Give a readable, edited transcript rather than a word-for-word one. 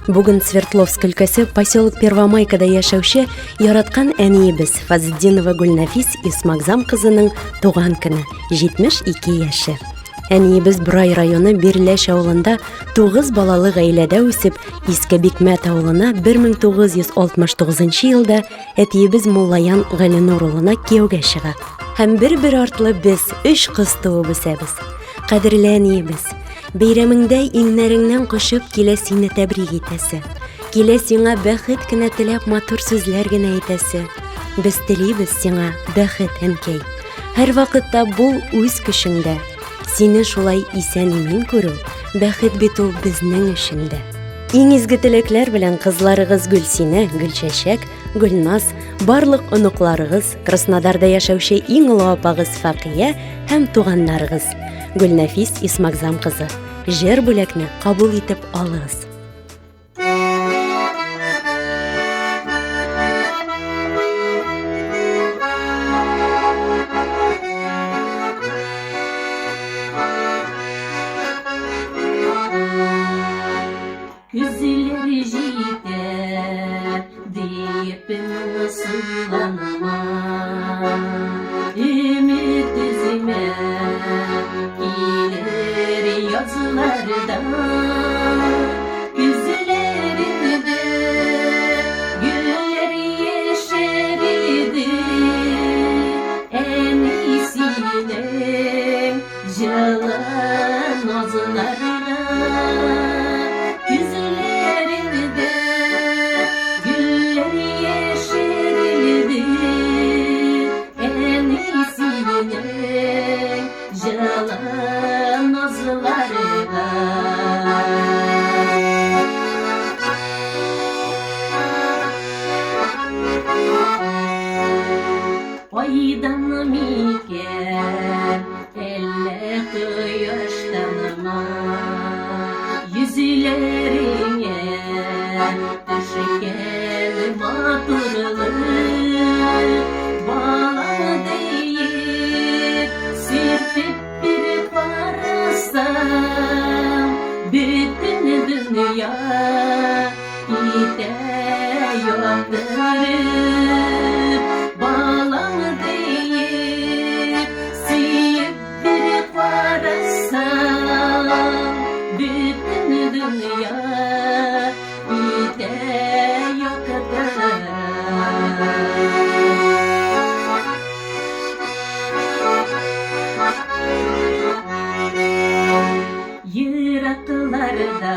Бүгін Свердловск өлкәсе поселок Первомайкада яшәүче яраткан әниебез Фазетдинова Гүлнәфис Исмагзам кызының туган көне, 72 яше. Әниебез Бурай районы Берләш авылында 9 балалы гаиләдә үсеп, Иске Бикмәт авылына 1969 елда әтиебез Муллаян Галинур улына кияүгә чыга. Һәм бер артлы без 3 кыз туып үсәбез. Кадерле әниебез, бәйрәмеңдә иңнәреңнән кошып килә сине тәбрик итәсе. Килә сиңа бәхет кенә теләп матур сүзләр генә әйтәсе. Без телибез сиңа бәхет, әнкәй. Һәр вакытта бул үз көчеңдә. Сине шулай исән-имин күрү, бәхет бит ул безнең өчен дә. Иң изге теләкләр белән кызларыгыз Гөлсинә, Гөлчәчәк, Гөлназ, барлык оныкларыгыз, Краснодарда яшәүче иң олы апагыз Факия һәм туганнарыгыз Гүлнәфис Исмагзам кызы. Җыр бүләкне кабул итеп алыгыз. Күзләре җитә дип насылланма, өмет үземә килер язларда. Күзләрендә гөлләр яшәрде, әнисинең җылы назларына. Aydan miken, elle kıyaştanma, yüzlerine düşken maturluk, bana deyip sürtüp bir parasam, bütün dünya ite yokturup, bana deyip siyip bir parasam, bütün dünya ite yokturur. Yıraklarda